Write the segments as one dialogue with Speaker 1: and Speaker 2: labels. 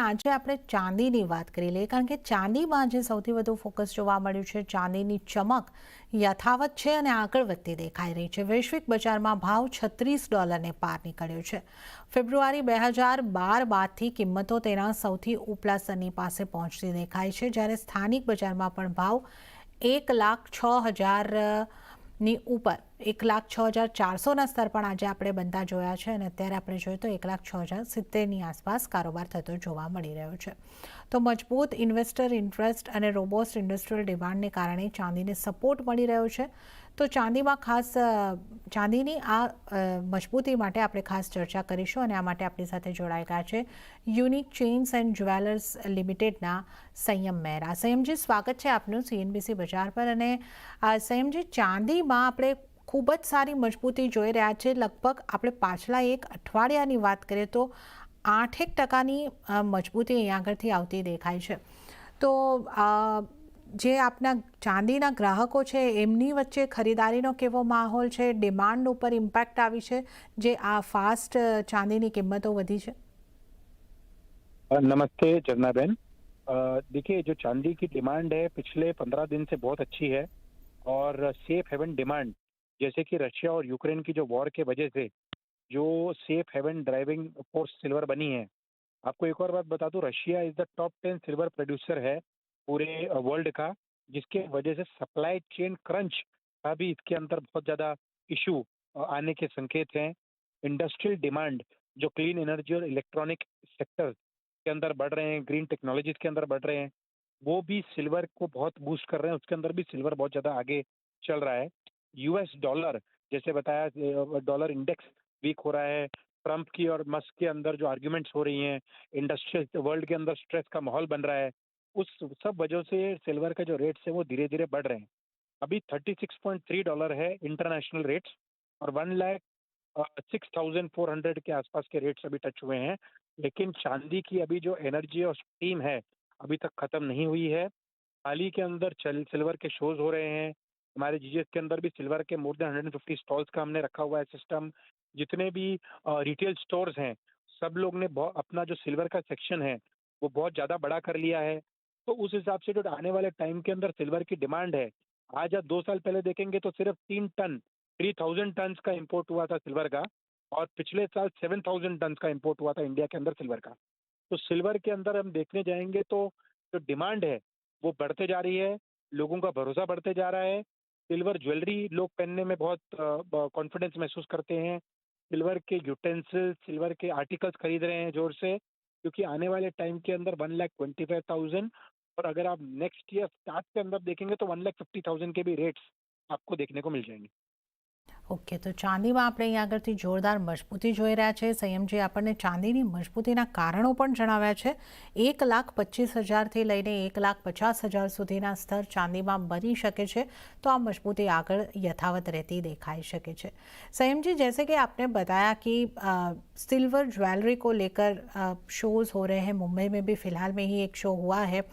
Speaker 1: આજે આપણે ચાંદીની વાત કરી લઈએ, કારણ કે ચાંદીમાં જે સૌથી વધુ ફોકસ જોવા મળ્યું છે, ચાંદીની ચમક યથાવત છે અને આગળ વધતી દેખાઈ રહી છે. વૈશ્વિક બજારમાં ભાવ $36 પાર નીકળ્યો છે. ફેબ્રુઆરી 2012 બાદથી કિંમતો તેના સૌથી ઉપલા સ્તરની પાસે પહોંચતી દેખાય છે, જ્યારે સ્થાનિક બજારમાં પણ ભાવ 1,06,000 ની ઉપર 1,06,400ના સ્તર પણ આજે આપણે બનતા જોયા છે અને અત્યારે આપણે જોઈએ તો 1,06,070ની આસપાસ કારોબાર થતો જોવા મળી રહ્યો છે. તો મજબૂત ઇન્વેસ્ટર ઇન્ટરેસ્ટ અને રોબોસ્ટ ઇન્ડસ્ટ્રીયલ ડિમાન્ડને કારણે ચાંદીને સપોર્ટ મળી રહ્યો છે. તો ચાંદીની આ મજબૂતી માટે આપણે ખાસ ચર્ચા કરીશું અને આ માટે આપણી સાથે જોડાઈ ગયા છે યુનિક ચેઇન્સ એન્ડ જ્વેલર્સ લિમિટેડના સંયમ મહેરા. સંયમજી, સ્વાગત છે આપનું CNBC બજાર પર. અને સંયમજી, ચાંદીમાં આપણે ખૂબ જ સારી મજબૂતી જોઈ રહ્યા છે. લગભગ આપણે પાછલા એક અઠવાડિયાની વાત કરીએ તો 8% મજબૂતી અહીંયા આગળથી આવતી દેખાય છે. તો જે આપના ચાંદીના ગ્રાહકો છે એમની વચ્ચે ખરીદારીનો કેવો માહોલ છે? ડિમાન્ડ ઉપર ઇમ્પેક્ટ આવી છે જે આ ફાસ્ટ ચાंदी કિંમતો वधी છે?
Speaker 2: नमस्ते जरना बहन। देखिए, जो चांदी की डिमांड है पिछले 15 दिन से बहुत अच्छी है और सेफ हेवन डिमांड, जैसे कि रशिया और यूक्रेन की जो वॉर के वजह से जो safe haven driving force silver बनी है। आपको एक और बात बता दूं, Russia is the top 10 silver producer है पूरे वर्ल्ड का, जिसके वजह से सप्लाई चेन क्रंच का भी इसके अंदर बहुत ज़्यादा इशू आने के संकेत हैं। इंडस्ट्रियल डिमांड जो क्लीन एनर्जी और इलेक्ट्रॉनिक सेक्टर के अंदर बढ़ रहे हैं, ग्रीन टेक्नोलॉजीज के अंदर बढ़ रहे हैं, वो भी सिल्वर को बहुत बूस्ट कर रहे हैं। उसके अंदर भी सिल्वर बहुत ज़्यादा आगे चल रहा है। यूएस डॉलर, जैसे बताया, डॉलर इंडेक्स वीक हो रहा है। ट्रंप की और मस्क के अंदर जो आर्ग्यूमेंट्स हो रही हैं, इंडस्ट्रियल वर्ल्ड के अंदर स्ट्रेस का माहौल बन रहा है, उस सब वजह से सिल्वर का जो रेट्स है वो धीरे धीरे बढ़ रहे हैं। अभी $36.3 है इंटरनेशनल रेट्स और 1,06,400 के आसपास के रेट्स अभी टच हुए हैं। लेकिन चांदी की अभी जो एनर्जी और स्टीम है अभी तक खत्म नहीं हुई है। हाल ही के अंदर सिल्वर के शोज हो रहे हैं। हमारे जीजीएस के अंदर भी सिल्वर के मोर देन 150 स्टॉल्स का हमने रखा हुआ है सिस्टम। जितने भी रिटेल स्टोर्स हैं, सब लोग ने अपना जो सिल्वर का सेक्शन है वो बहुत ज़्यादा बड़ा कर लिया है। तो उस हिसाब से जो आने वाले टाइम के अंदर सिल्वर की डिमांड है, आज या 2 साल पहले देखेंगे तो सिर्फ 3,000 टन का इंपोर्ट हुआ था सिल्वर का, और पिछले साल 7,000 टन का इंपोर्ट हुआ था इंडिया के अंदर सिल्वर का। तो सिल्वर के अंदर हम देखने जाएंगे तो जो डिमांड है वो बढ़ते जा रही है, लोगों का भरोसा बढ़ते जा रहा है। सिल्वर ज्वेलरी लोग पहनने में बहुत कॉन्फिडेंस महसूस करते हैं। सिल्वर के यूटेंसिल्स, सिल्वर के आर्टिकल्स खरीद रहे हैं जोर से, क्योंकि आने वाले टाइम के अंदर 1,25,000, और अगर आप नेक्स्ट ईयर स्टार्ट के अंदर देखेंगे तो 1,50,000 के भी रेट्स आपको देखने को मिल जाएंगे।
Speaker 1: ઓકે, તો ચાંદીમાં આપણે અહીંયા આગળથી જોરદાર મજબૂતી જોઈ રહ્યા છે. સંયમજી આપણને ચાંદીની મજબૂતીના કારણો પણ જણાવ્યા છે. 1,25,000થી લઈને 1,50,000 સુધીના સ્તર ચાંદીમાં બની શકે છે, तो આ મજબૂતી આગળ यथावत रहती दिखाई શકે છે. संयम जी, जैसे कि आपने बताया कि सिल्वर ज्वेलरी को लेकर शोज़ हो रहे हैं, मुंबई में भी फ़िलहाल में ही एक शो हुआ है,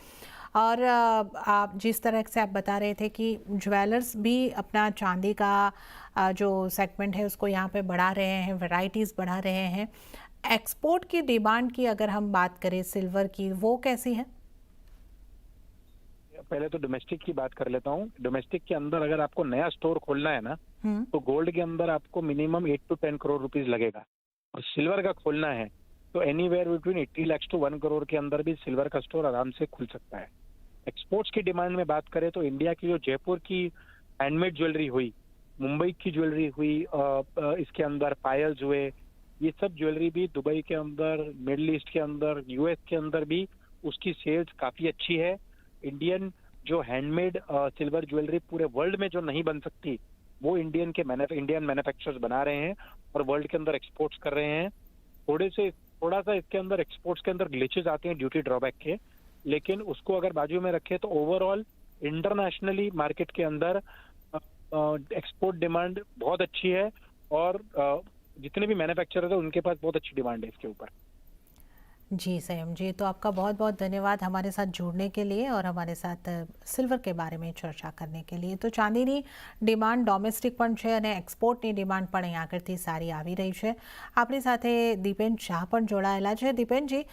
Speaker 1: और आप जिस तरह से आप बता रहे थे कि ज्वेलर्स भी अपना चांदी का जो सेगमेंट है उसको यहाँ पे बढ़ा रहे हैं, वैरायटीज़ बढ़ा रहे हैं. एक्सपोर्ट की डिमांड की अगर हम बात करें सिल्वर की, वो कैसी है?
Speaker 2: पहले तो डोमेस्टिक की बात कर लेता हूँ। डोमेस्टिक के अंदर अगर आपको नया स्टोर खोलना है ना, तो गोल्ड के अंदर आपको मिनिमम 8 to 10 करोड़ रुपीस लगेगा, और सिल्वर का खोलना है तो anywhere between 80 lakhs to 1 crore के अंदर भी सिल्वर का स्टोर आराम से खुल सकता है। एक्सपोर्ट्स की डिमांड में बात करें तो इंडिया की जो जयपुर की हैंडमेड ज्वेलरी हुई, मुंबई की ज्वेलरी हुई, इसके अंदर पायल्स हुए, ये सब ज्वेलरी भी दुबई के अंदर, मिडल ईस्ट के अंदर, यूएस के अंदर भी उसकी सेल्स काफ़ी अच्छी है। इंडियन जो हैंडमेड सिल्वर ज्वेलरी पूरे वर्ल्ड में जो नहीं बन सकती, वो इंडियन मैन्युफैक्चरर्स बना रहे हैं और वर्ल्ड के अंदर एक्सपोर्ट्स कर रहे हैं। थोड़ा सा इसके अंदर एक्सपोर्ट्स के अंदर ग्लिचेस आते हैं ड्यूटी ड्रॉबैक के, लेकिन उसको अगर बाजू में रखें तो ओवरऑल इंटरनेशनली मार्केट के अंदर एक्सपोर्ट डिमांड बहुत अच्छी है, और जितने भी मैन्युफैक्चरर्स हैं उनके पास बहुत अच्छी डिमांड है इसके ऊपर।
Speaker 1: जी संयम जी, तो आपका बहुत बहुत धन्यवाद हमारे साथ जुड़ने के लिए और हमारे साथ સિલ્વર કે બારે में ચર્ચા કરને કે लिए. તો ચાંદીની ડિમાન્ડ ડોમેસ્ટિક પણ છે અને એક્સપોર્ટની ડિમાન્ડ પણ અહીં આગળથી સારી આવી રહી છે. આપણી સાથે દીપેન શાહ પણ જોડાયેલા છે. દીપેનજી,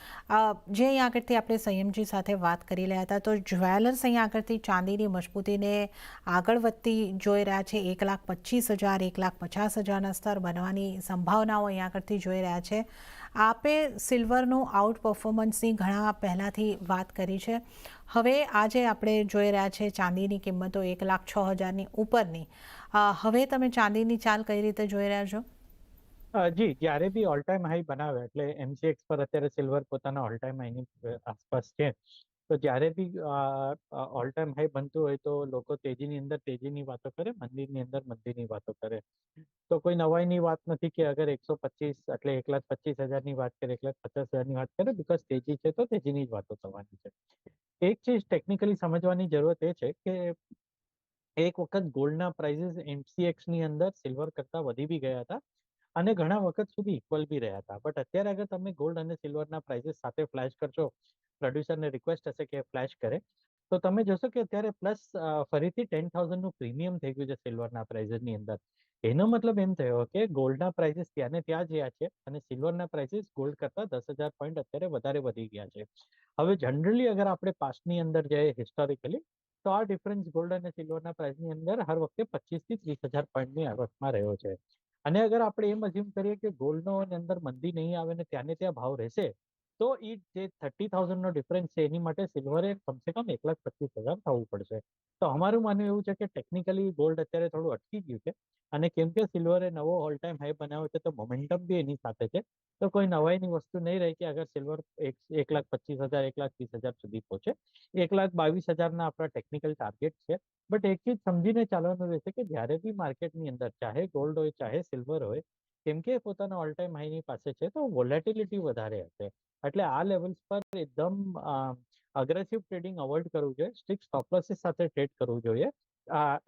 Speaker 1: જે અહીં આગળથી આપણે સંયમજી સાથે વાત કરી રહ્યા હતા, તો જ્વેલર્સ અહીં આગળથી ચાંદીની મજબૂતીને આગળ વધતી જોઈ રહ્યા છે. 1,25,000, 1,50,000ના સ્તર બનવાની સંભાવનાઓ અહીં આગળથી જોઈ રહ્યા છે. આપે સિલ્વરનું આઉટ પરફોર્મન્સની ઘણા પહેલાંથી વાત કરી છે. હવે આજે આપણે જોઈ રહ્યા છે ચાંદીની કિંમતો 1,06,000ની ઉપરની. હવે તમે ચાંદીની ચાલ કઈ રીતે જોઈ રહ્યા છો?
Speaker 3: જી, જ્યારે બી ઓલ ટાઈમ હાઈ બનાવે એટલે એમસીએક્સ પર અત્યારે સિલ્વર પોતાના ઓલ ટાઈમ હાઈની આસપાસ છે. તો જ્યારે બી ઓલ ટાઈમ હાઈ બનતું હોય તો લોકો તેજીની અંદર તેજીની વાતો કરે, મંદીની અંદર મંદીની વાતો કરે. તો કોઈ નવાઈની વાત નથી કે અગર 125 એટલે 1,25,000ની વાત કરે, 1,50,000ની વાત કરે, બીકોઝ તેજી છે તો તેજીની જ વાતો થવાની છે. એક ચીજ ટેકનિકલી સમજવાની જરૂરત એ છે કે એક વખત ગોલ્ડના પ્રાઇસીસ એમસીએક્સની અંદર સિલ્વર કરતા વધી બી ગયા હતા અને ઘણા વખત સુધી ઇક્વલ બી રહ્યા હતા. બટ અત્યારે અગર તમે ગોલ્ડ અને સિલ્વરના પ્રાઇસીસ સાથે ફ્લેશ કરશો, પ્રોડ્યુસરને રિક્વેસ્ટ હશે કે ફ્લેશ કરે, તો તમે જોશો કે અત્યારે પ્લસ ફરીથી 10,000નું પ્રીમિયમ થઈ ગયું છે સિલ્વરના પ્રાઇસીસની અંદર. એનો મતલબ એમ થયો કે ગોલ્ડના પ્રાઇસીસ ત્યાં ને ત્યાં જ્યાં છે અને સિલ્વરના પ્રાઇસીસ ગોલ્ડ કરતા 10,000 પોઈન્ટ અત્યારે વધારે વધી ગયા છે. હવે જનરલી અગર આપણે પાસ્ટની અંદર જઈએ હિસ્ટોરિકલી, તો આ ડિફરન્સ ગોલ્ડ અને સિલ્વરના પ્રાઇસની અંદર હર વખતે 25,000 થી 30,000 પોઈન્ટની આવકમાં રહ્યો છે. અને અગર આપણે એમ અઝ્યુમ કરીએ કે ગોલ્ડનો અંદર મંદી નહીં આવે ને ત્યાં ને ત્યાં ભાવ રહેશે, તો એ જે 30,000નો ડિફરન્સ છે એની માટે સિલ્વરે કમસે કમ 1,25,000 થવું પડશે. તો અમારું માનવું એવું છે કે ટેકનિકલી ગોલ્ડ અત્યારે થોડું અટકી ગયું છે અને કેમ કે સિલ્વરે નવો ઓલ ટાઈમ હાઈ બનાવ્યો છે તો મોમેન્ટમ બી એની સાથે છે. તો કોઈ નવાઈની વસ્તુ નહીં રહી કે અગર સિલ્વર 1,25,000, 1,30,000 સુધી પહોંચે. 1,22,000ના આપણા ટેકનિકલ ટાર્ગેટ છે. બટ એક ચીજ સમજીને ચાલવાનું રહેશે કે જ્યારે બી માર્કેટની અંદર ચાહે ગોલ્ડ હોય ચાહે સિલ્વર હોય, કેમ કે પોતાના ઓલ ટાઈમ હાઈની પાસે છે તો વોલેટિલિટી વધારે હશે. એટલે આ લેવલ્સ પર એકદમ અગ્રેસિવ ટ્રેડિંગ અવોઇડ કરવું જોઈએ, સ્ટ્રિક્ટ સ્ટોપ લોસીસ સાથે ટ્રેડ કરવું જોઈએ.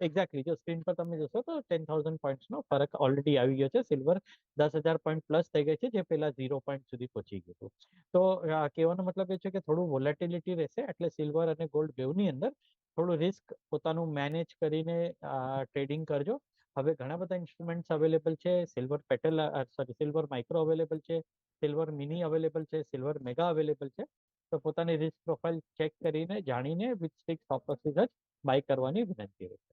Speaker 3: એક્ઝેક્ટલી જો સ્ક્રીન પર તમે જોશો તો 10,000 પોઈન્ટ્સનો ફરક ઓલરેડી આવી ગયો છે. સિલ્વર 10,000 પોઈન્ટ પ્લસ થઈ ગઈ છે, જે પહેલા 0 પોઈન્ટ સુધી પહોંચી ગયું હતું. તો કહેવાનો મતલબ એ છે કે થોડું વોલેટિલિટી રહેશે, એટલે સિલ્વર અને ગોલ્ડ બેવની અંદર થોડું રિસ્ક પોતાનું મેનેજ કરીને ટ્રેડિંગ કરજો. હવે ઘણા બધા ઇન્સ્ટ્રુમેન્ટ્સ અવેલેબલ છે. સિલ્વર માઇક્રો અવેલેબલ છે, સિલ્વર મિની અવેલેબલ છે, સિલ્વર મેગા અવેલેબલ છે. તો પોતાની રિસ્ક પ્રોફાઇલ ચેક કરીને જાણીને વિથ સ્ટ્રિક્ટ સ્ટોપ લોસીસ જ બાય કરવાની વિનંતી રહેશે.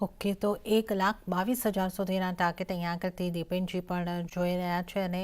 Speaker 1: ઓકે, તો 1,22,000 સુધીના ટાર્ગેટ અહીંયા આગળથી દીપેનજી પણ જોઈ રહ્યા છે અને